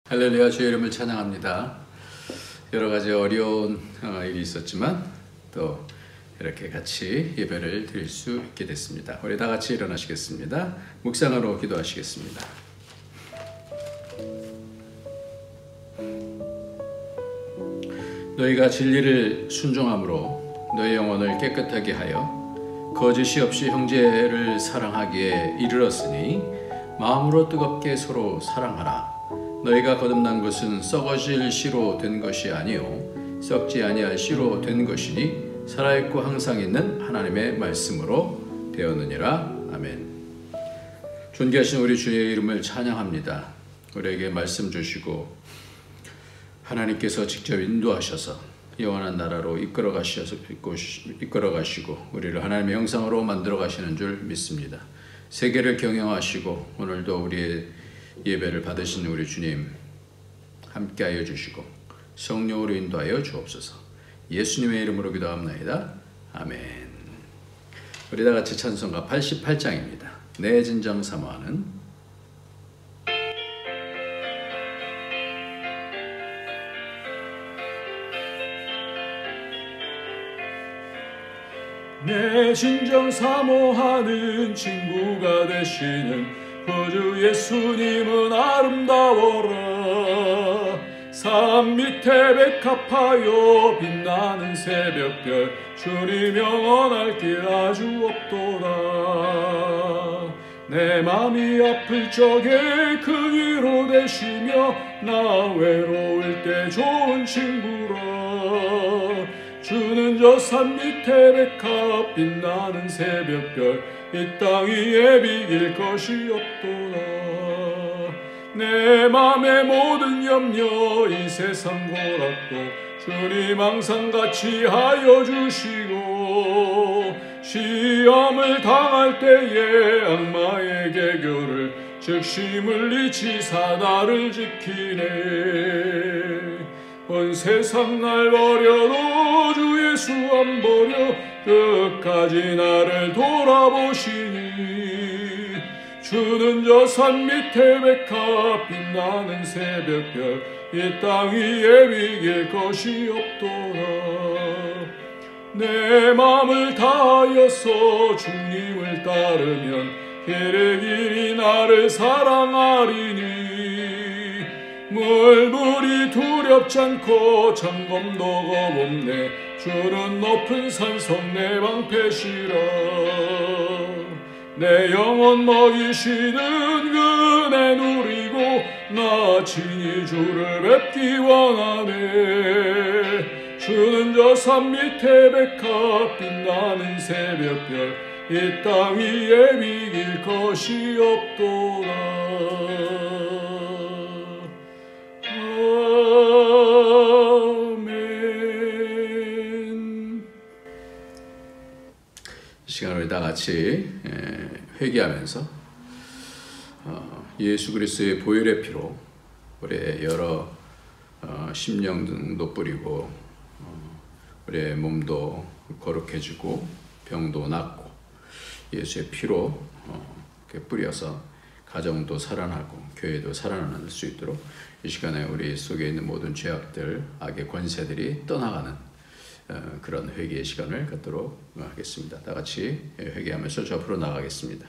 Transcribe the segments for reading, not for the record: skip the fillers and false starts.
할렐루야, 주의 이름을 찬양합니다. 여러 가지 어려운 일이 있었지만 또 이렇게 같이 예배를 드릴 수 있게 됐습니다. 우리 다 같이 일어나시겠습니다. 묵상으로 기도하시겠습니다. 너희가 진리를 순종함으로 너희 영혼을 깨끗하게 하여 거짓이 없이 형제를 사랑하기에 이르렀으니 마음으로 뜨겁게 서로 사랑하라. 너희가 거듭난 것은 썩어질 씨로 된 것이 아니요 썩지 아니할 씨로 된 것이니 살아있고 항상 있는 하나님의 말씀으로 되었느니라. 아멘. 존귀하신 우리 주의 이름을 찬양합니다. 우리에게 말씀 주시고 하나님께서 직접 인도하셔서 영원한 나라로 이끌어 가시고 우리를 하나님의 형상으로 만들어 가시는 줄 믿습니다. 세계를 경영하시고 오늘도 우리의 예배를 받으시는 우리 주님 함께하여 주시고 성령으로 인도하여 주옵소서. 예수님의 이름으로 기도합나이다. 아멘. 우리 다 같이 찬송가 88장입니다. 내 진정 사모하는. 내 진정 사모하는 친구가 되시는 구주 예수님은 아름다워라. 산 밑에 백합하여 빛나는 새벽별 주님 영원할 길 아주 없도다. 내 맘이 아플 적에 그 위로 되시며 나 외로울 때 좋은 친구라. 주는 저 산 밑에 백합 빛나는 새벽별 이 땅 위에 비길 것이 없도다. 내 맘의 모든 염려 이 세상 고락도 주님 항상 같이 하여 주시고 시험을 당할 때에 악마의 개교를 즉시 물리치사 나를 지키네. 온 세상 날 버려도 주 예수 안 버려 끝까지 나를 돌아보시니 주는 저 산 밑에 백합 빛나는 새벽별 이 땅 위에 비길 것이 없도다. 내 맘을 다하여서 주님을 따르면 길의 길이 나를 사랑하리니 물불이 두렵지 않고 점검도 겁없네. 주는 높은 산성 내 방패시라. 내 영혼 먹이시는 은혜 누리고 나 친히 주를 뵙기 원하네. 주는 저 산 밑에 백합 빛나는 새벽별 이 땅 위에 비길 것이 없도다. 이 시간 우리 다 같이 회개하면서 예수 그리스도의 보혈의 피로 우리의 여러 심령도 뿌리고 우리의 몸도 거룩해지고 병도 낫고 예수의 피로 이렇게 뿌려서 가정도 살아나고 교회도 살아날 수 있도록 이 시간에 우리 속에 있는 모든 죄악들, 악의 권세들이 떠나가는 그런 회개의 시간을 갖도록 하겠습니다. 다 같이 회개하면서 저 앞으로 나가겠습니다.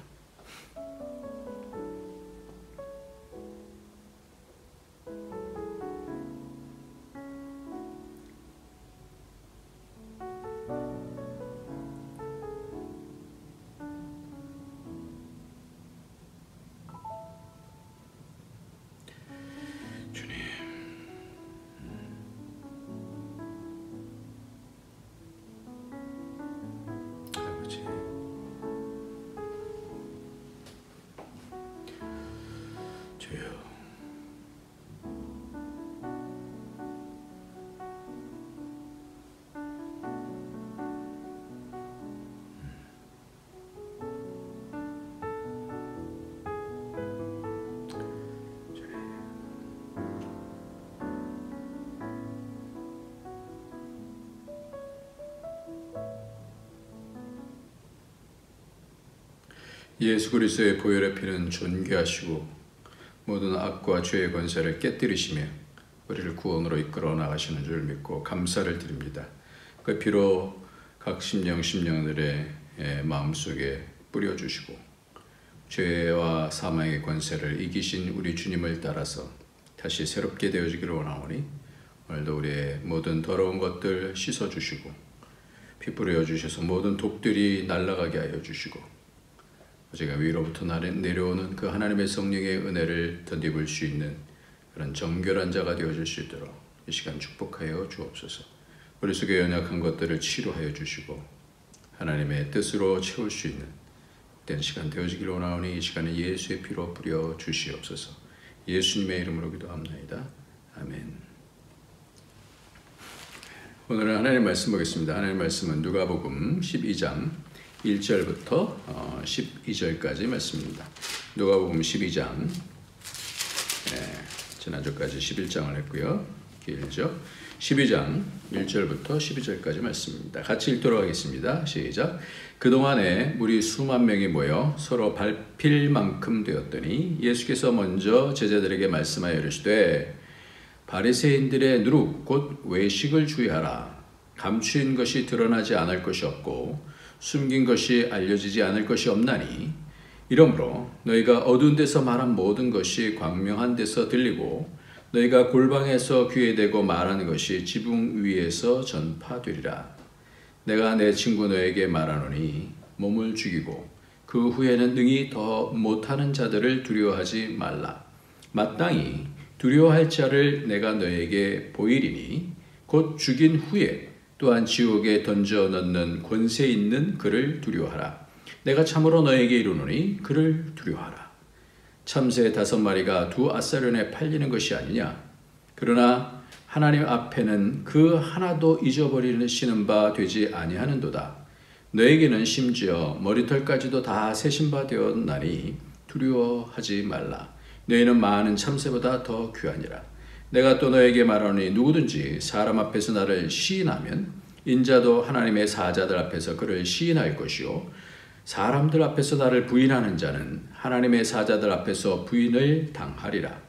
예수 그리스도의 보혈의 피는 존귀하시고 모든 악과 죄의 권세를 깨뜨리시며 우리를 구원으로 이끌어 나가시는 줄 믿고 감사를 드립니다. 그 피로 각 심령들의 마음속에 뿌려주시고 죄와 사망의 권세를 이기신 우리 주님을 따라서 다시 새롭게 되어지기를 원하오니 오늘도 우리의 모든 더러운 것들 씻어주시고 피 뿌려주셔서 모든 독들이 날아가게 하여 주시고 제가 위로부터 내려오는 그 하나님의 성령의 은혜를 덧입을 수 있는 그런 정결한 자가 되어질 수 있도록 이 시간 축복하여 주옵소서. 우리 속에 연약한 것들을 치료하여 주시고 하나님의 뜻으로 채울 수 있는 된 시간 되어지기를 원하오니 이 시간에 예수의 피로 뿌려 주시옵소서. 예수님의 이름으로 기도합나이다. 아멘. 오늘은 하나님의 말씀 보겠습니다. 하나님의 말씀은 누가복음 12장 1절부터 12절까지 말씀입니다. 누가복음 12장 지난주까지 11장을 했고요. 길죠? 12장 1절부터 12절까지 말씀입니다. 같이 읽도록 하겠습니다. 시작. 그동안에 무리 수만 명이 모여 서로 밟힐 만큼 되었더니 예수께서 먼저 제자들에게 말씀하여 이르시되 바리새인들의 누룩 곧 외식을 주의하라. 감추인 것이 드러나지 않을 것이 없고 숨긴 것이 알려지지 않을 것이 없나니 이러므로 너희가 어두운 데서 말한 모든 것이 광명한 데서 들리고 너희가 골방에서 귀에 대고 말하는 것이 지붕 위에서 전파되리라. 내가 내 친구 너에게 말하노니 몸을 죽이고 그 후에는 능히 더 못하는 자들을 두려워하지 말라. 마땅히 두려워할 자를 내가 너에게 보이리니 곧 죽인 후에 또한 지옥에 던져 넣는 권세 있는 그를 두려워하라. 내가 참으로 너에게 이르노니 그를 두려워하라. 참새 5마리가 2아사련에 팔리는 것이 아니냐. 그러나 하나님 앞에는 그 하나도 잊어버리시는 바 되지 아니하는도다. 너에게는 심지어 머리털까지도 다 세신 바 되었나니 두려워하지 말라. 너희는 많은 참새보다 더 귀하니라. 내가 또 너에게 말하노니 누구든지 사람 앞에서 나를 시인하면 인자도 하나님의 사자들 앞에서 그를 시인할 것이요 사람들 앞에서 나를 부인하는 자는 하나님의 사자들 앞에서 부인을 당하리라.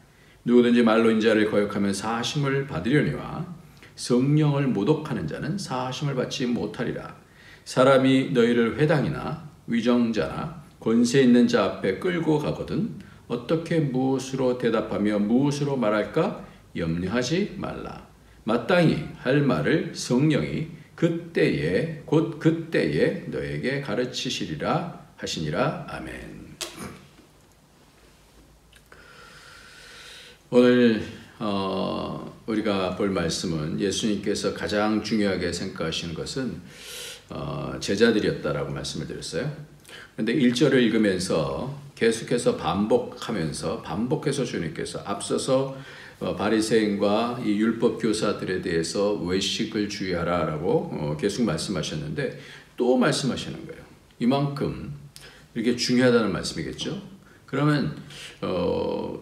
누구든지 말로 인자를 거역하면 사하심을 받으려니와 성령을 모독하는 자는 사하심을 받지 못하리라. 사람이 너희를 회당이나 위정자나 권세 있는 자 앞에 끌고 가거든 어떻게 무엇으로 대답하며 무엇으로 말할까 염려하지 말라. 마땅히 할 말을 성령이 그때에 곧 그때에 너에게 가르치시리라 하시니라. 아멘. 오늘 우리가 볼 말씀은 예수님께서 가장 중요하게 생각하시는 것은 제자들이었다라고 말씀을 드렸어요. 그런데 1절을 읽으면서 계속해서 반복해서 주님께서 앞서서 바리새인과 이 율법 교사들에 대해서 외식을 주의하라라고 계속 말씀하셨는데 또 말씀하시는 거예요. 이만큼 이렇게 중요하다는 말씀이겠죠. 그러면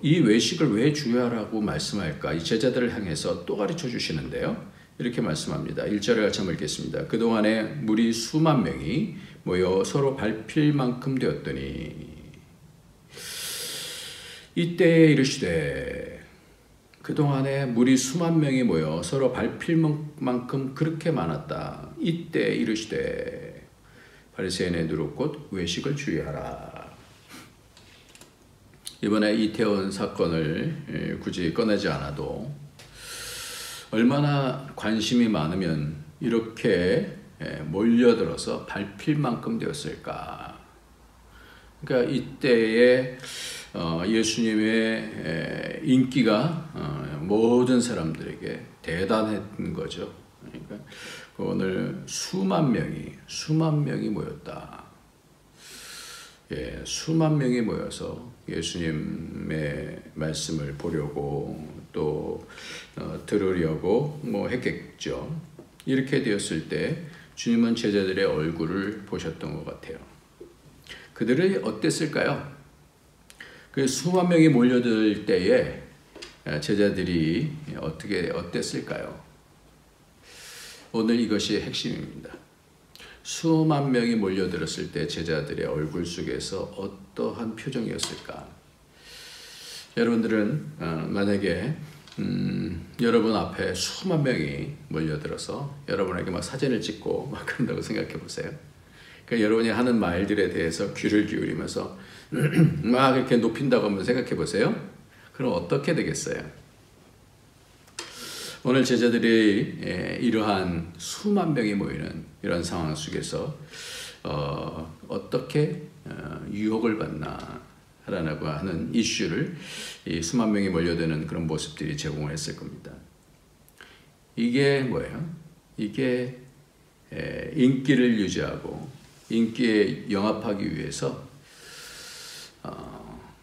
이 외식을 왜 주의하라고 말씀할까? 이 제자들을 향해서 또 가르쳐 주시는데요. 이렇게 말씀합니다. 1절을 같이 한번 읽겠습니다. 그동안에 무리 수만 명이 모여 서로 밟힐 만큼 되었더니 이때에 이르시되 그동안에 무리 수만 명이 모여 서로 밟힐 만큼 그렇게 많았다. 이때 이르시되 바리새인의 누룩 곧 외식을 주의하라. 이번에 이태원 사건을 굳이 꺼내지 않아도 얼마나 관심이 많으면 이렇게 몰려들어서 밟힐 만큼 되었을까. 그러니까 이때에 예수님의 인기가 모든 사람들에게 대단했던 거죠. 그러니까 오늘 수만 명이 모였다. 수만 명이 모여서 예수님의 말씀을 보려고 또 들으려고 했겠죠. 이렇게 되었을 때 주님은 제자들의 얼굴을 보셨던 것 같아요. 그들이 어땠을까요? 그 수만 명이 몰려들 때에 제자들이 어땠을까요? 오늘 이것이 핵심입니다. 수만 명이 몰려들었을 때 제자들의 얼굴 속에서 어떠한 표정이었을까? 여러분들은 만약에 여러분 앞에 수만 명이 몰려들어서 여러분에게 막 사진을 찍고 막 그런다고 생각해 보세요. 그러니까 여러분이 하는 말들에 대해서 귀를 기울이면서 막 이렇게 높인다고 한번 생각해 보세요. 그럼 어떻게 되겠어요? 오늘 제자들이 이러한 수만 명이 모이는 이런 상황 속에서 어떻게 유혹을 받나라고 하는 이슈를 이 수만 명이 몰려드는 그런 모습들이 제공을 했을 겁니다. 이게 뭐예요? 이게 인기를 유지하고 인기에 영합하기 위해서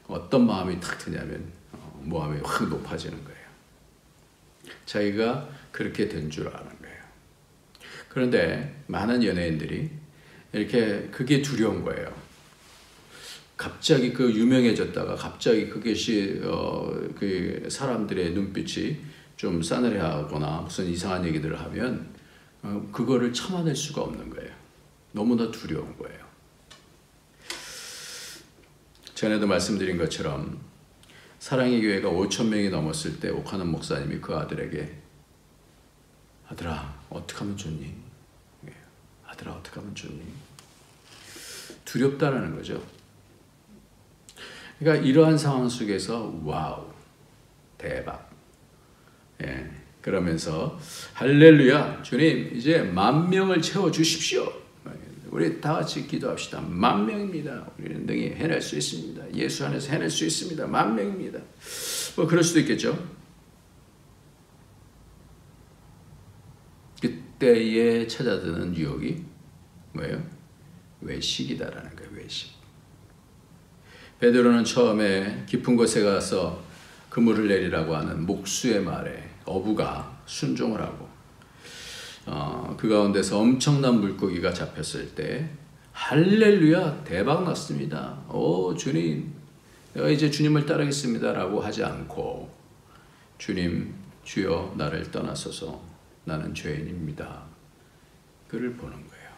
어떤 마음이 탁 드냐면 모함이 확 높아지는 거예요. 자기가 그렇게 된 줄 아는 거예요. 그런데 많은 연예인들이 이렇게 그게 두려운 거예요. 갑자기 그 유명해졌다가 갑자기 그것이 그 사람들의 눈빛이 좀 싸늘해하거나 무슨 이상한 얘기들을 하면 그거를 참아낼 수가 없는 거예요. 너무나 두려운 거예요. 전에도 말씀드린 것처럼 사랑의 교회가 5,000명이 넘었을 때 옥하는 목사님이 그 아들에게 아들아 어떻게 하면 좋니? 아들아 어떻게 하면 좋니? 두렵다라는 거죠. 그러니까 이러한 상황 속에서 와우 대박 그러면서 할렐루야 주님 이제 10,000명을 채워주십시오. 우리 다 같이 기도합시다. 10,000명입니다. 우리는 능히 해낼 수 있습니다. 예수 안에서 해낼 수 있습니다. 10,000명입니다. 뭐 그럴 수도 있겠죠. 그때에 찾아드는 유혹이 뭐예요? 외식이다라는 거예요. 외식. 베드로는 처음에 깊은 곳에 가서 그물을 내리라고 하는 목수의 말에 어부가 순종을 하고 그 가운데서 엄청난 물고기가 잡혔을 때 할렐루야 대박 났습니다. 오 주님 내가 이제 주님을 따르겠습니다 라고 하지 않고 주님 주여 나를 떠나소서 나는 죄인입니다. 그를 보는 거예요.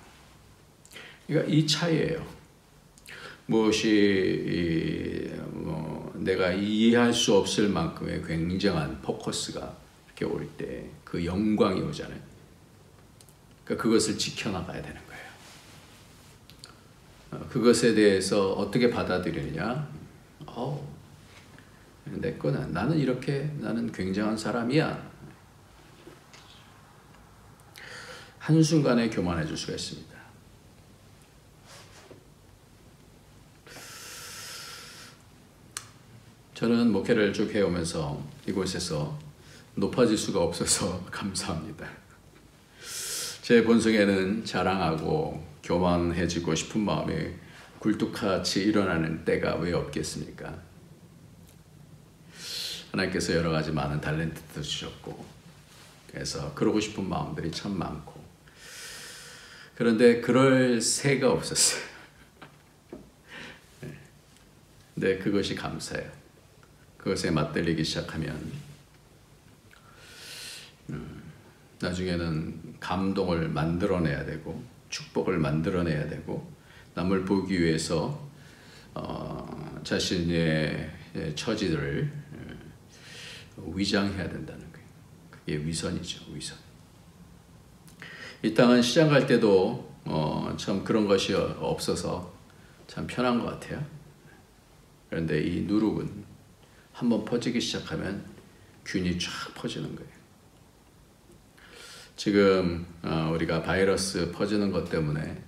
그러니까 이 차이예요. 무엇이 내가 이해할 수 없을 만큼의 굉장한 포커스가 이렇게 올 때 그 영광이 오잖아요. 그러니까 그것을 지켜나가야 되는 거예요. 그것에 대해서 어떻게 받아들이느냐? 내 거는 나는 이렇게 나는 굉장한 사람이야. 한순간에 교만해질 수가 있습니다. 저는 목회를 쭉 해오면서 이곳에서 높아질 수가 없어서 감사합니다. 제 본성에는 자랑하고 교만해지고 싶은 마음이 굴뚝같이 일어나는 때가 왜 없겠습니까? 하나님께서 여러 가지 많은 탤런트도 주셨고 그래서 그러고 싶은 마음들이 참 많고 그런데 그럴 새가 없었어요. 근데 그것이 감사해요. 그것에 맞들리기 시작하면 나중에는 감동을 만들어내야 되고 축복을 만들어내야 되고 남을 보기 위해서 자신의 처지를 위장해야 된다는 거예요. 그게 위선이죠. 위선. 이 땅은 시장 갈 때도 참 그런 것이 없어서 참 편한 것 같아요. 그런데 이 누룩은 한번 퍼지기 시작하면 균이 쫙 퍼지는 거예요. 지금 우리가 바이러스 퍼지는 것 때문에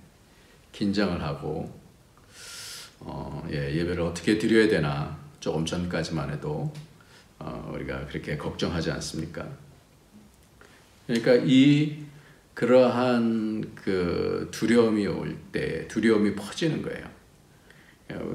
긴장을 하고 예배를 어떻게 드려야 되나 조금 전까지만 해도 우리가 그렇게 걱정하지 않습니까? 그러니까 그러한 그 두려움이 올 때 두려움이 퍼지는 거예요.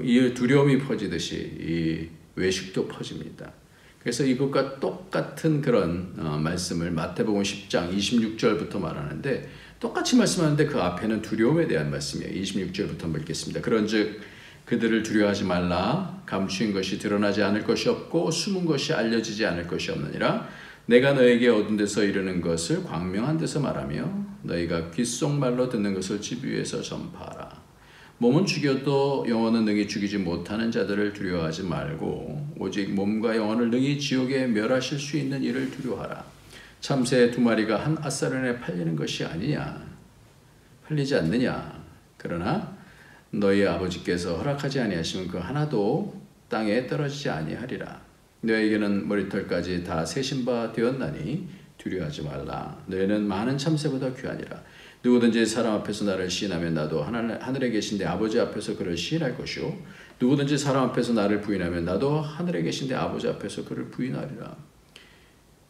이 두려움이 퍼지듯이 이 외식도 퍼집니다. 그래서 이것과 똑같은 그런 말씀을 마태복음 10장 26절부터 말하는데 똑같이 말씀하는데 그 앞에는 두려움에 대한 말씀이에요. 26절부터 읽겠습니다. 그런즉 그들을 두려워하지 말라. 감추인 것이 드러나지 않을 것이 없고 숨은 것이 알려지지 않을 것이 없느니라. 내가 너에게 어두운 데서 이르는 것을 광명한 데서 말하며 너희가 귓속말로 듣는 것을 집 위에서 전파하라. 몸은 죽여도 영혼은 능히 죽이지 못하는 자들을 두려워하지 말고 오직 몸과 영혼을 능히 지옥에 멸하실 수 있는 이를 두려워하라. 참새 2마리가 한 앗사론에 팔리는 것이 아니냐? 팔리지 않느냐? 그러나 너희 아버지께서 허락하지 아니하시면 그 하나도 땅에 떨어지지 아니하리라. 너에게는 머리털까지 다 세신 바 되었나니 두려워하지 말라. 너희는 많은 참새보다 귀하니라. 누구든지 사람 앞에서 나를 시인하면 나도 하늘에 계신 내 아버지 앞에서 그를 시인할 것이요 누구든지 사람 앞에서 나를 부인하면 나도 하늘에 계신 내 아버지 앞에서 그를 부인하리라.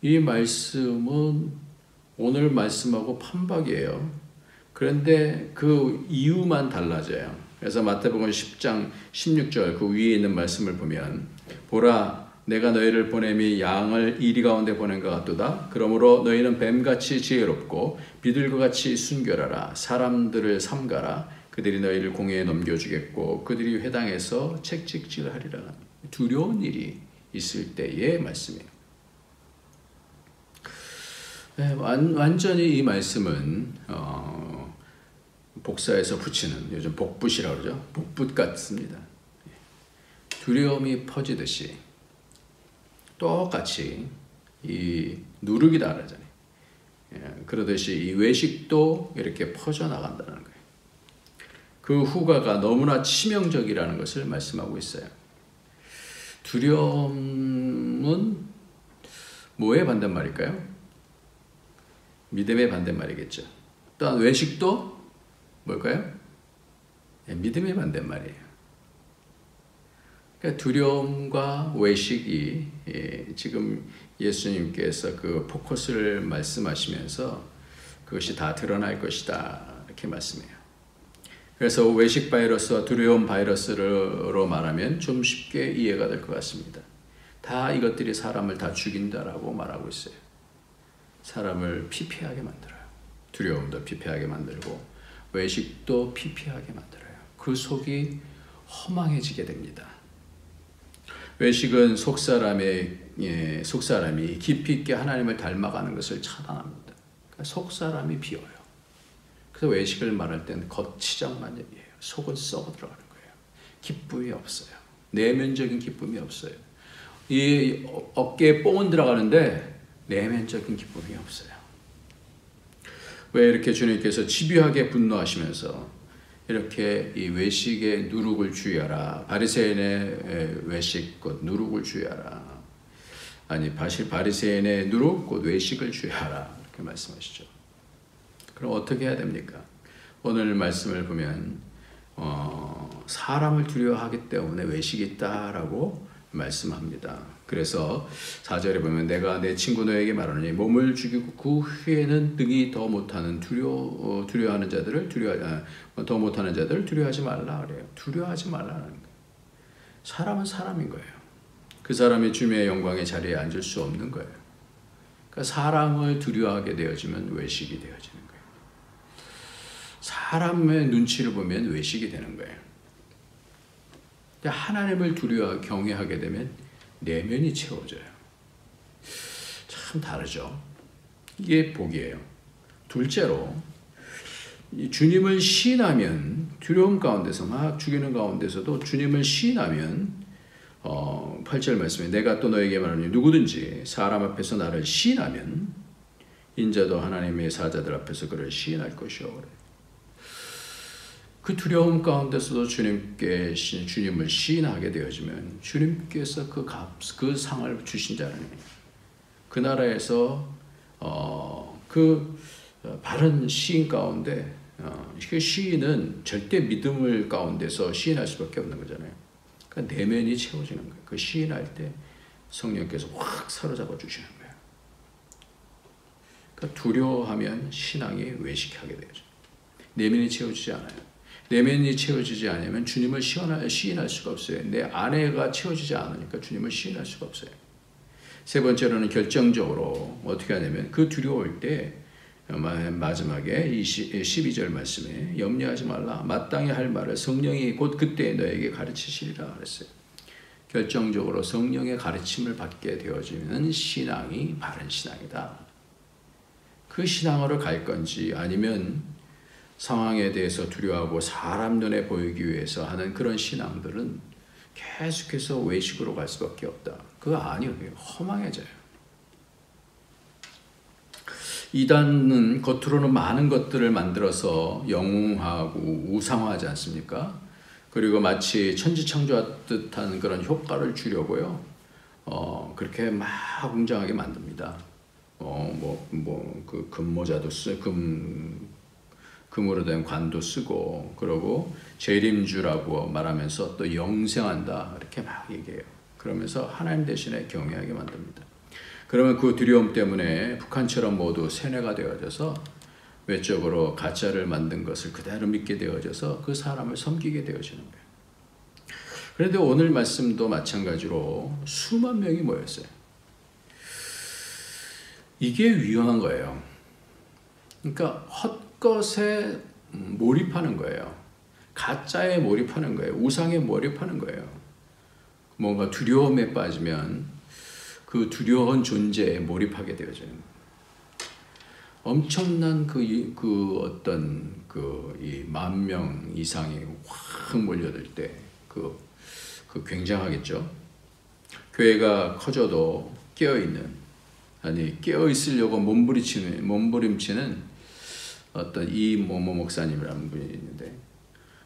이 말씀은 오늘 말씀하고 판박이에요. 그런데 그 이유만 달라져요. 그래서 마태복음 10장 16절 그 위에 있는 말씀을 보면 보라 내가 너희를 보냄이 양을 이리 가운데 보낸 것 같도다. 그러므로 너희는 뱀같이 지혜롭고 비둘기와 같이 순결하라. 사람들을 삼가라. 그들이 너희를 공회에 넘겨주겠고 그들이 회당에서 책찍질하리라. 두려운 일이 있을 때의 말씀이에요. 네, 완전히 이 말씀은 복사해서 붙이는 요즘 복붙이라고 그러죠. 복붙 같습니다. 두려움이 퍼지듯이 똑같이 이 누룩이다 그러잖아요. 그러듯이 이 외식도 이렇게 퍼져나간다는 거예요. 그 후과가 너무나 치명적이라는 것을 말씀하고 있어요. 두려움은 뭐의 반대말일까요? 믿음의 반대말이겠죠. 또한 외식도 뭘까요? 믿음의 반대말이에요. 그러니까 두려움과 외식이 지금 예수님께서 그 포커스를 말씀하시면서 그것이 다 드러날 것이다 이렇게 말씀해요. 그래서 외식 바이러스와 두려움 바이러스로 말하면 좀 쉽게 이해가 될 것 같습니다. 다 이것들이 사람을 다 죽인다라고 말하고 있어요. 사람을 피폐하게 만들어요. 두려움도 피폐하게 만들고 외식도 피폐하게 만들어요. 그 속이 허망해지게 됩니다. 외식은 속사람이 깊이 있게 하나님을 닮아가는 것을 차단합니다. 그러니까 속사람이 비어요. 그래서 외식을 말할 때는 겉치장만 얘기해요. 속은 썩어 들어가는 거예요. 기쁨이 없어요. 내면적인 기쁨이 없어요. 이 어깨에 뽕은 들어가는데 내면적인 기쁨이 없어요. 왜 이렇게 주님께서 집요하게 분노하시면서 이렇게 이 외식의 누룩을 주의하라. 바리새인의 외식 곧 누룩을 주의하라. 아니 바리새인의 누룩 곧 외식을 주의하라. 이렇게 말씀하시죠. 그럼 어떻게 해야 됩니까? 오늘 말씀을 보면 사람을 두려워하기 때문에 외식이 있다라고 말씀합니다. 그래서 4절에 보면 내가 내 친구 너에게 말하노니 몸을 죽이고 그 후에는 능히 더 못하는 두려워하는 자들을 더 못하는 자들을 두려워하지 말라 그래요. 두려워하지 말라는 거예요. 사람은 사람인 거예요. 그 사람이 주님의 영광의 자리에 앉을 수 없는 거예요. 그러니까 사람을 두려워하게 되어지면 외식이 되어지는 거예요. 사람의 눈치를 보면 외식이 되는 거예요. 하나님을 경외하게 되면 내면이 채워져요. 참 다르죠. 이게 복이에요. 둘째로 주님을 시인하면 두려움 가운데서 막 죽이는 가운데서도 주님을 시인하면 8절 말씀에 내가 또 너에게 말하노니 누구든지 사람 앞에서 나를 시인하면 인자도 하나님의 사자들 앞에서 그를 시인할 것이요. 그 두려움 가운데서도 주님을 시인하게 되어지면 주님께서 그 상을 주신 자라는 그 나라에서 그 바른 시인 가운데 그 시인은 절대 믿음을 가운데서 시인할 수밖에 없는 거잖아요. 그러니까 내면이 채워지는 거예요. 그 시인할 때 성령께서 확 사로잡아 주시는 거예요. 그러니까 두려워하면 신앙이 외식하게 되죠. 내면이 채워지지 않아요. 내면이 채워지지 않으면 주님을 시인할 수가 없어요. 내 안에가 채워지지 않으니까 주님을 시인할 수가 없어요. 세 번째로는 결정적으로 어떻게 하냐면 그 두려울 때 마지막에 12절 말씀에 염려하지 말라. 마땅히 할 말을 성령이 곧 그때 너에게 가르치시리라 그랬어요. 결정적으로 성령의 가르침을 받게 되어지는 신앙이 바른 신앙이다. 그 신앙으로 갈 건지 아니면 상황에 대해서 두려워하고 사람 눈에 보이기 위해서 하는 그런 신앙들은 계속해서 외식으로 갈 수밖에 없다. 그거 아니에요. 허망해져요. 이단은 겉으로는 많은 것들을 만들어서 영웅화하고 우상화하지 않습니까? 그리고 마치 천지창조하듯한 그런 효과를 주려고요. 그렇게 막 웅장하게 만듭니다. 그 금모자도 금으로 된 관도 쓰고, 그러고 재림주라고 말하면서 또 영생한다 이렇게 막 얘기해요. 그러면서 하나님 대신에 경외하게 만듭니다. 그러면 그 두려움 때문에 북한처럼 모두 세뇌가 되어져서 외적으로 가짜를 만든 것을 그대로 믿게 되어져서 그 사람을 섬기게 되어지는 거예요. 그런데 오늘 말씀도 마찬가지로 수만 명이 모였어요. 이게 위험한 거예요. 그러니까 헛것에 몰입하는 거예요. 가짜에 몰입하는 거예요. 우상에 몰입하는 거예요. 뭔가 두려움에 빠지면 그 두려운 존재에 몰입하게 되어져요. 엄청난 이 10,000명 이상이 확 몰려들 때 그 굉장하겠죠. 교회가 커져도 깨어있으려고 몸부림치는 어떤 이 모모 목사님이라는 분이 있는데,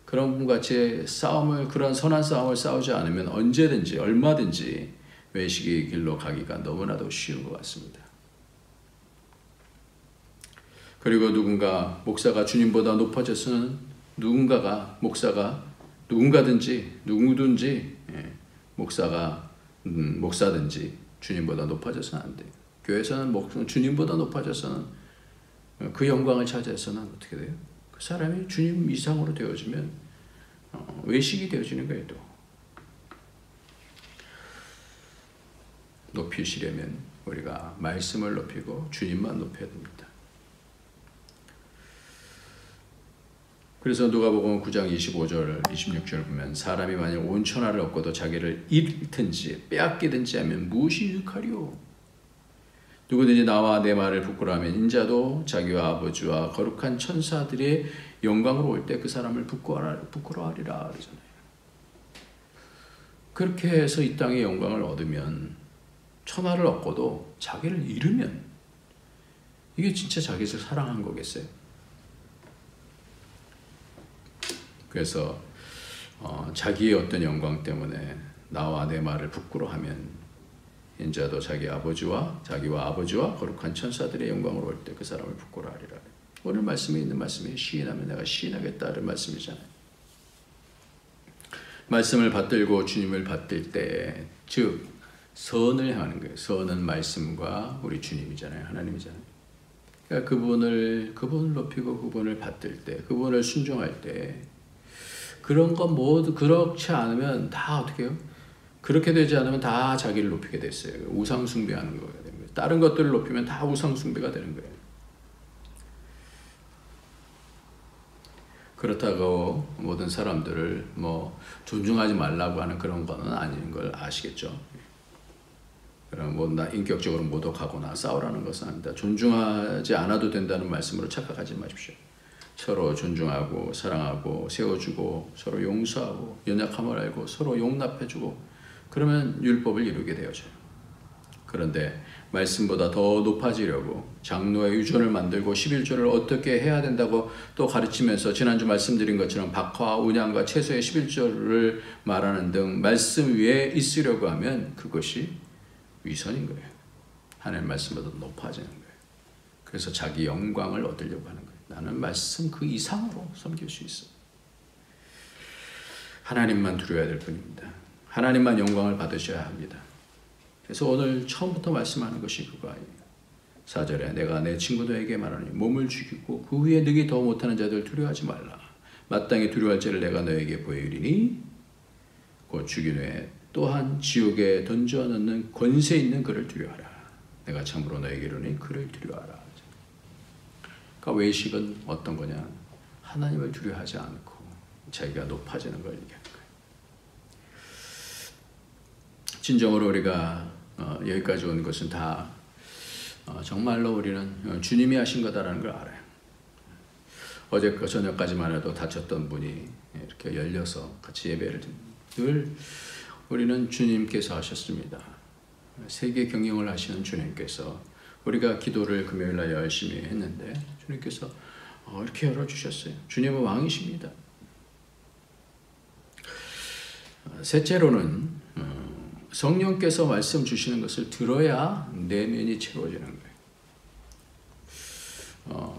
그런 분같이 그런 선한 싸움을 싸우지 않으면 언제든지 얼마든지 외식의 길로 가기가 너무나도 쉬운 것 같습니다. 그리고 목사가 주님보다 높아져서는 누구든지 목사든지 주님보다 높아져서는 안 돼요. 교회에서는 주님보다 높아져서는 그 영광을 차지해서는 어떻게 돼요? 그 사람이 주님 이상으로 되어지면 외식이 되어지는 거예요. 또 높이시려면 우리가 말씀을 높이고 주님만 높여야 됩니다. 그래서 누가복음 9장 25절 26절 보면 사람이 만약 온 천하를 얻고도 자기를 잃든지 빼앗기든지 하면 무엇이 유익하리요? 누구든지 나와 내 말을 부끄러워하면 인자도 자기와 아버지와 거룩한 천사들의 영광으로 올 때 그 사람을 부끄러워하리라 그러잖아요. 그렇게 해서 이 땅의 영광을 얻으면, 천하를 얻고도 자기를 잃으면 이게 진짜 자기를 사랑한 거겠어요? 그래서 자기의 어떤 영광 때문에 나와 내 말을 부끄러워하면 인자도 자기와 아버지와 거룩한 천사들의 영광으로 올 때 그 사람을 부끄러워하리라. 오늘 말씀에 있는 말씀이 시인하면 내가 시인하겠다는 말씀이잖아요. 말씀을 받들고 주님을 받들 때, 즉 선을 향하는 거예요. 선은 말씀과 우리 주님이잖아요. 하나님이잖아요. 그러니까 그분을 높이고 그분을 받들 때, 그분을 순종할 때, 그런 건 모두 그렇지 않으면 다 어떻게 해요? 그렇게 되지 않으면 다 자기를 높이게 됐어요. 우상 숭배하는 거가 되는 거예요. 다른 것들을 높이면 다 우상 숭배가 되는 거예요. 그렇다고 모든 사람들을 존중하지 말라고 하는 그런 거는 아닌 걸 아시겠죠? 그럼 인격적으로 모독하거나 싸우라는 것은 아닙니다. 존중하지 않아도 된다는 말씀으로 착각하지 마십시오. 서로 존중하고 사랑하고 세워주고 서로 용서하고 연약함을 알고 서로 용납해주고, 그러면 율법을 이루게 되어져요. 그런데 말씀보다 더 높아지려고 장로의 유전을 만들고 11조를 어떻게 해야 된다고 또 가르치면서, 지난주 말씀드린 것처럼 박화와 운양과 채소의 11조를 말하는 등 말씀 위에 있으려고 하면 그것이 위선인 거예요. 하나님 말씀보다 높아지는 거예요. 그래서 자기 영광을 얻으려고 하는 거예요. 나는 말씀 그 이상으로 섬길 수 있어. 하나님만 두려워야 될 뿐입니다. 하나님만 영광을 받으셔야 합니다. 그래서 오늘 처음부터 말씀하는 것이 그거예요. 4절에 내가 내 친구들에게 말하니 몸을 죽이고 그 후에 능히 더 못하는 자들 두려워하지 말라. 마땅히 두려워할 죄를 내가 너에게 보이리니 곧 죽인 후에 또한 지옥에 던져넣는 권세 있는 그를 두려워하라. 내가 참으로 너에게 이르니 그를 두려워하라. 그러니까 외식은 어떤 거냐? 하나님을 두려워하지 않고 자기가 높아지는 걸 얘기하는 거예요. 진정으로 우리가 여기까지 온 것은 다 정말로 우리는 주님이 하신 거다라는 걸 알아요. 어제 그 저녁까지만 해도 다쳤던 분이 이렇게 열려서 같이 예배를 늘 우리는 주님께서 하셨습니다. 세계 경영을 하시는 주님께서 우리가 기도를 금요일날 열심히 했는데 주님께서 이렇게 열어주셨어요. 주님은 왕이십니다. 셋째로는 성령께서 말씀 주시는 것을 들어야 내면이 채워지는 거예요.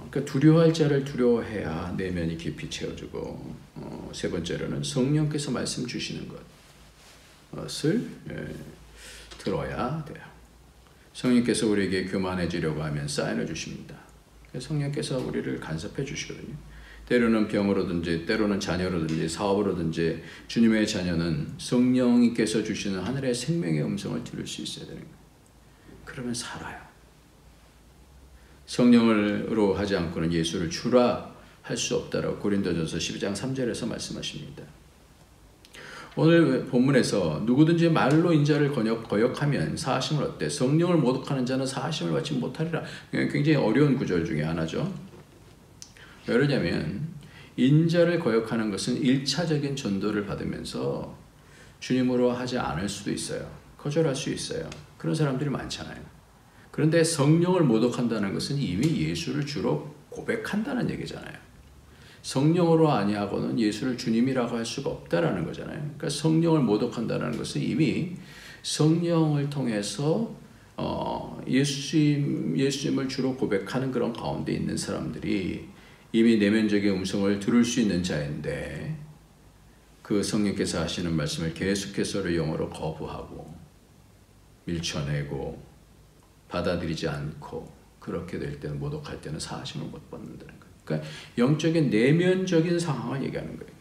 그러니까 두려워할 자를 두려워해야 내면이 깊이 채워지고, 세 번째로는 성령께서 말씀 주시는 것을 들어야 돼요. 성령께서 우리에게 교만해지려고 하면 사인을 주십니다. 성령께서 우리를 간섭해 주시거든요. 때로는 병으로든지 때로는 자녀로든지 사업으로든지 주님의 자녀는 성령님께서 주시는 하늘의 생명의 음성을 들을 수 있어야 되는 거예요. 그러면 살아요. 성령으로 하지 않고는 예수를 주라 할 수 없다라고 고린도전서 12장 3절에서 말씀하십니다. 오늘 본문에서 누구든지 말로 인자를 거역하면 사하심을 얻되 성령을 모독하는 자는 사하심을 받지 못하리라. 굉장히 어려운 구절 중에 하나죠. 왜 그러냐면 인자를 거역하는 것은 1차적인 전도를 받으면서 주님으로 하지 않을 수도 있어요. 거절할 수 있어요. 그런 사람들이 많잖아요. 그런데 성령을 모독한다는 것은 이미 예수를 주로 고백한다는 얘기잖아요. 성령으로 아니하고는 예수를 주님이라고 할 수가 없다라는 거잖아요. 그러니까 성령을 모독한다는 것은 이미 성령을 통해서 예수님을 주로 고백하는 그런 가운데 있는 사람들이 이미 내면적인 음성을 들을 수 있는 자인데 그 성령께서 하시는 말씀을 계속해서 영어로 거부하고 밀쳐내고 받아들이지 않고 그렇게 될 때는 모독할 때는 사하심을 못 받는다는 거예요. 그러니까 영적인 내면적인 상황을 얘기하는 거예요.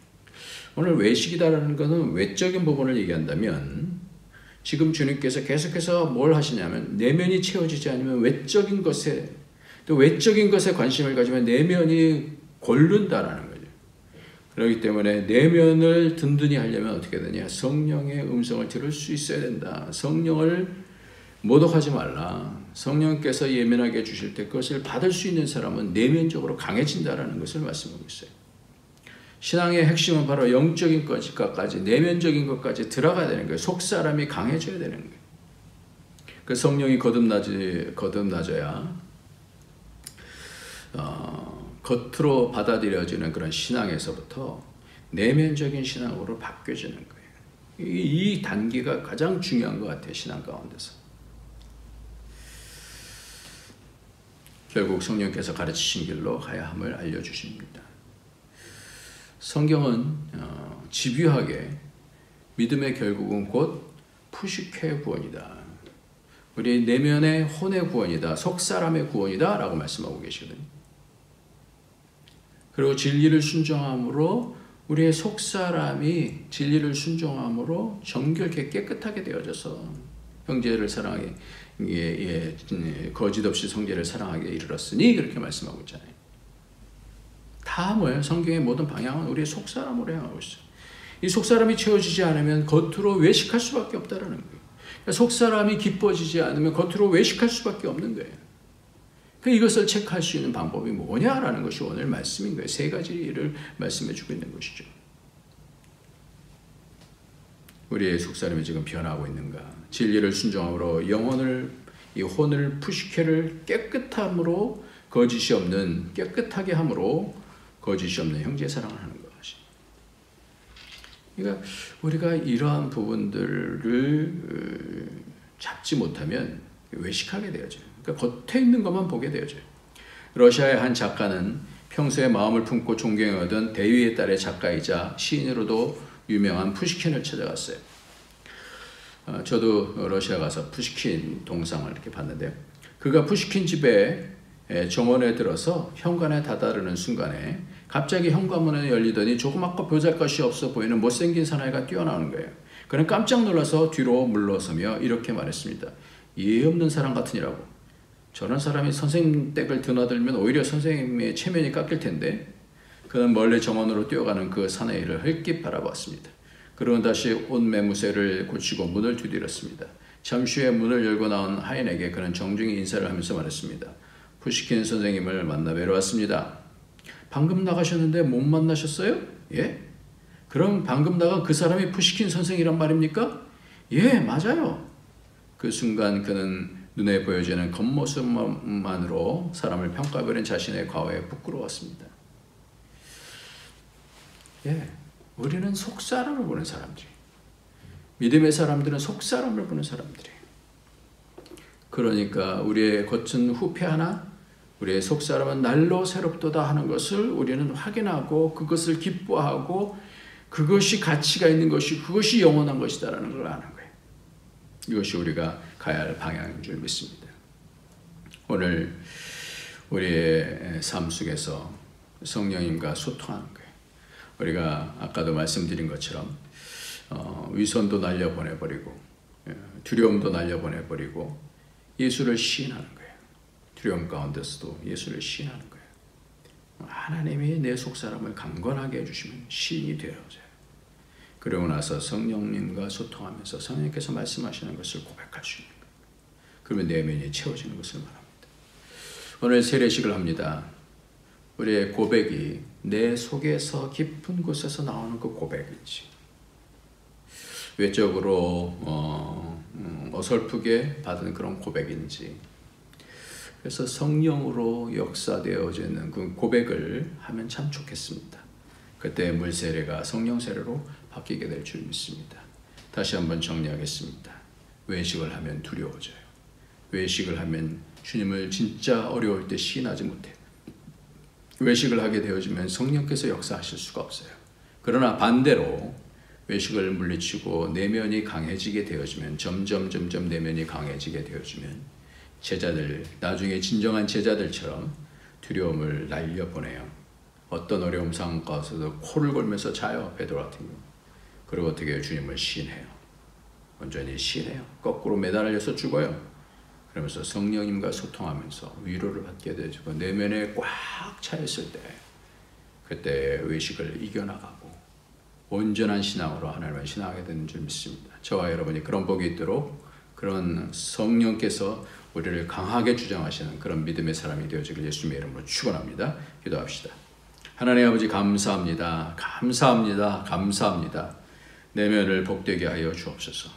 오늘 외식이다라는 것은 외적인 부분을 얘기한다면 지금 주님께서 계속해서 뭘 하시냐면 내면이 채워지지 않으면 외적인 것에 또 외적인 것에 관심을 가지면 내면이 골른다라는 거죠. 그렇기 때문에 내면을 든든히 하려면 어떻게 되냐? 성령의 음성을 들을 수 있어야 된다. 성령을 모독하지 말라. 성령께서 예민하게 주실 때 그것을 받을 수 있는 사람은 내면적으로 강해진다라는 것을 말씀하고 있어요. 신앙의 핵심은 바로 영적인 것까지 내면적인 것까지 들어가야 되는 거예요. 속사람이 강해져야 되는 거예요. 그 성령이 거듭나져야 겉으로 받아들여지는 그런 신앙에서부터 내면적인 신앙으로 바뀌어지는 거예요. 이 단계가 가장 중요한 것 같아요. 신앙 가운데서. 결국 성령께서 가르치신 길로 가야 함을 알려주십니다. 성경은 집요하게 믿음의 결국은 곧 푸시케 구원이다. 우리 내면의 혼의 구원이다. 속사람의 구원이다 라고 말씀하고 계시거든요. 그리고 진리를 순종함으로 우리의 속사람이 진리를 순종함으로 정결케 깨끗하게 되어져서 형제를 사랑하게 거짓 없이 형제를 사랑하게 이르렀으니 그렇게 말씀하고 있잖아요. 다음을 성경의 모든 방향은 우리의 속사람으로 향하고 있어요. 이 속사람이 채워지지 않으면 겉으로 외식할 수밖에 없다라는 거예요. 그러니까 속사람이 기뻐지지 않으면 겉으로 외식할 수밖에 없는 거예요. 그러니까 이것을 체크할 수 있는 방법이 뭐냐라는 것이 오늘 말씀인 거예요. 세 가지를 말씀해 주고 있는 것이죠. 우리의 속사람이 지금 변하고 있는가? 진리를 순종함으로 이 혼을 푸시케를 깨끗함으로 거짓이 없는 깨끗하게 함으로 거짓이 없는 형제 사랑을 하는 것이. 그러니까 우리가 이러한 부분들을 잡지 못하면 외식하게 되어져요. 그러니까 겉에 있는 것만 보게 되어져요. 러시아의 한 작가는 평소에 마음을 품고 존경하던 대위의 딸의 작가이자 시인으로도 유명한 푸시킨을 찾아갔어요. 저도 러시아 가서 푸시킨 동상을 이렇게 봤는데요. 그가 푸시킨 집에 정원에 들어서 현관에 다다르는 순간에 갑자기 현관문이 열리더니 조그맣고 보잘것이 없어 보이는 못생긴 사나이가 뛰어나오는 거예요. 그는 깜짝 놀라서 뒤로 물러서며 이렇게 말했습니다. 예의 없는 사람 같으니라고. 저런 사람이 선생님 댁을 드나들면 오히려 선생님의 체면이 깎일 텐데. 그는 멀리 정원으로 뛰어가는 그 사나이를 흘낏 바라봤습니다. 그러고 다시 옷 매무새를 고치고 문을 두드렸습니다. 잠시 후에 문을 열고 나온 하인에게 그는 정중히 인사를 하면서 말했습니다. 푸시킨 선생님을 만나 뵈러 왔습니다. 방금 나가셨는데 못 만나셨어요? 예? 그럼 방금 나간 그 사람이 푸시킨 선생이란 말입니까? 예, 맞아요. 그 순간 그는 눈에 보여지는 겉모습만으로 사람을 평가해버린 자신의 과거에 부끄러웠습니다. 예, 우리는 속사람을 보는 사람들이, 믿음의 사람들은 속사람을 보는 사람들이. 그러니까 우리의 겉은 후패하나 우리의 속사람은 날로 새롭도다 하는 것을 우리는 확인하고 그것을 기뻐하고 그것이 가치가 있는 것이, 그것이 영원한 것이다라는 걸 아는 거예요. 이것이 우리가 가야 할 방향인 줄 믿습니다. 오늘 우리의 삶 속에서 성령님과 소통하는 거예요. 우리가 아까도 말씀드린 것처럼 위선도 날려보내버리고 두려움도 날려보내버리고 예수를 시인하는 거예요. 두려움 가운데서도 예수를 시인하는 거예요. 하나님이 내 속사람을 강건하게 해주시면 시인이 되어져요. 그러고 나서 성령님과 소통하면서 성령님께서 말씀하시는 것을 고백할 수 있는 거예요. 그러면 내면이 채워지는 것을 말합니다. 오늘 세례식을 합니다. 우리의 고백이 내 속에서 깊은 곳에서 나오는 그 고백인지, 외적으로 어설프게 받은 그런 고백인지, 그래서 성령으로 역사되어지는 그 고백을 하면 참 좋겠습니다. 그때 물세례가 성령 세례로 바뀌게 될 줄 믿습니다. 다시 한번 정리하겠습니다. 외식을 하면 두려워져요. 외식을 하면 주님을 진짜 어려울 때 시인하지 못해요. 외식을 하게 되어지면 성령께서 역사하실 수가 없어요. 그러나 반대로 외식을 물리치고 내면이 강해지게 되어지면, 점점 내면이 강해지게 되어지면 제자들, 나중에 진정한 제자들처럼 두려움을 날려보내요. 어떤 어려움 상황 가서도 코를 골면서 자요. 베드로 같은 경우. 그리고 어떻게 해요? 주님을 시인해요. 온전히 시인해요. 거꾸로 매달려서 죽어요. 그러면서 성령님과 소통하면서 위로를 받게 되고 내면에 꽉 차있을 때, 그때 의식을 이겨나가고 온전한 신앙으로 하나님을 신앙하게 되는 줄 믿습니다. 저와 여러분이 그런 복이 있도록, 그런 성령께서 우리를 강하게 주장하시는 그런 믿음의 사람이 되어지길 예수님의 이름으로 축원합니다. 기도합시다. 하나님 아버지, 감사합니다. 감사합니다. 감사합니다. 내면을 복되게 하여 주옵소서.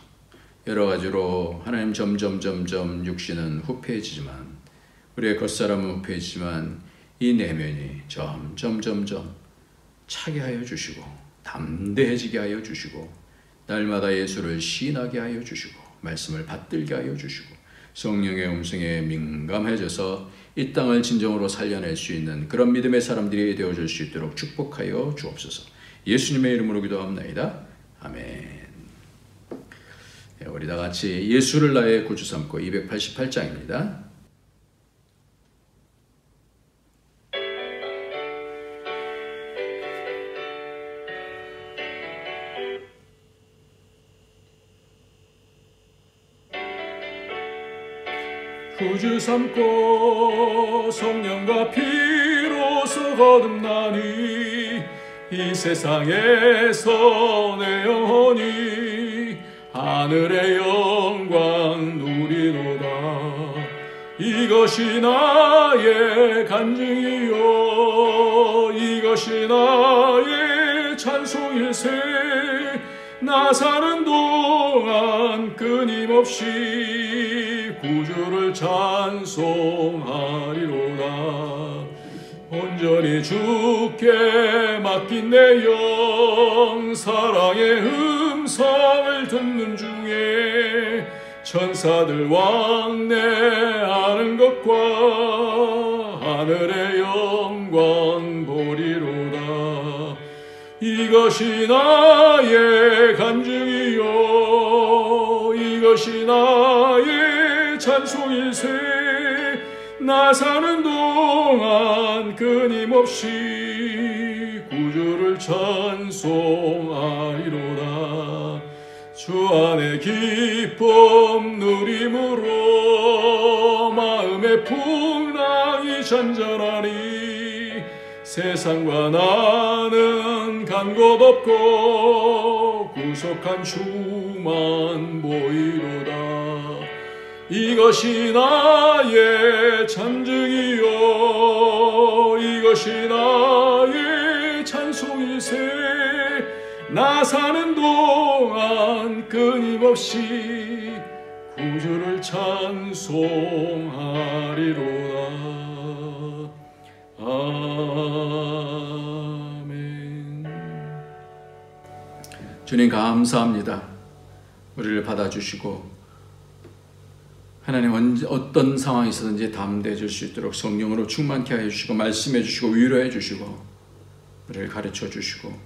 여러 가지로 하나님 점점 육신은 후패해지지만, 우리의 겉사람은 후패해지지만 이 내면이 점점 차게 하여 주시고 담대해지게 하여 주시고 날마다 예수를 시인하게 하여 주시고 말씀을 받들게 하여 주시고 성령의 음성에 민감해져서 이 땅을 진정으로 살려낼 수 있는 그런 믿음의 사람들이 되어줄 수 있도록 축복하여 주옵소서. 예수님의 이름으로 기도합나이다. 아멘. 우리 다 같이 예수를 나의 구주 삼고 288장입니다. 구주 삼고 성령과 피로서 거듭나니 이 세상에서 내 영혼이 하늘의 영광 누리도다. 이것이 나의 간증이요 이것이 나의 찬송일세. 나 사는 동안 끊임없이 구주를 찬송하리로다. 온전히 주께 맡긴 내 영 사랑의 음성을 듣는 중에 천사들 왕래하는 것과 하늘의 영광 보리로다. 이것이 나의 간증이요 이것이 나의 찬송일세. 나 사는 동안 끊임없이 구주를 찬송하리로다. 주 안에 기쁨 누림으로 마음의 풍랑이 잔잔하니 세상과 나는 간 곳 없고 구속한 주만 보이로다. 이것이 나의 찬증이요 이것이 나의 주세. 나 사는 동안 끊임없이 구주를 찬송하리로다. 아멘. 주님 감사합니다. 우리를 받아주시고 하나님 어떤 상황에서든지 담대해 줄 수 있도록 성령으로 충만케 하여 주시고 말씀해 주시고 위로해 주시고 우리를 가르쳐 주시고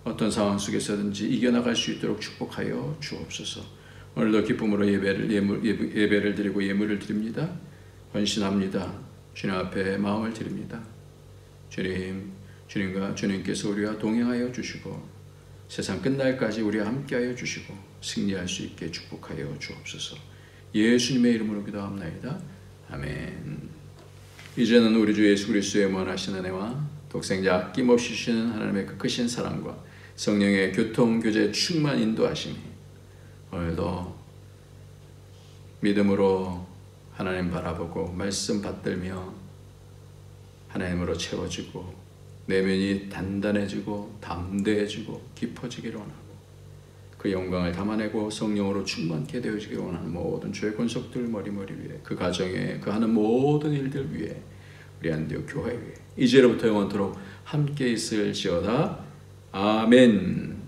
어떤 상황 속에서든지 이겨나갈 수 있도록 축복하여 주옵소서. 오늘도 기쁨으로 예배를 드리고 예물을 드립니다. 헌신합니다. 주님 앞에 마음을 드립니다. 주님과 주님께서 우리와 동행하여 주시고 세상 끝날까지 우리와 함께하여 주시고 승리할 수 있게 축복하여 주옵소서. 예수님의 이름으로 기도합나이다. 아멘. 이제는 우리 주 예수 그리스도의 무한하신 은혜와 독생자 아낌없이 주시는 하나님의 그 크신 사랑과 성령의 교통, 교제, 충만 인도하심이 오늘도 믿음으로 하나님 바라보고 말씀 받들며 하나님으로 채워지고 내면이 단단해지고 담대해지고 깊어지기를 원하고 그 영광을 담아내고 성령으로 충만케 되어지기를 원하는 모든 주의 권속들 머리머리 위에 그 가정에 그 하는 모든 일들 위에 우리 안디옥 교회 위에 이제로부터 영원토록 함께 있을지어다. 아멘.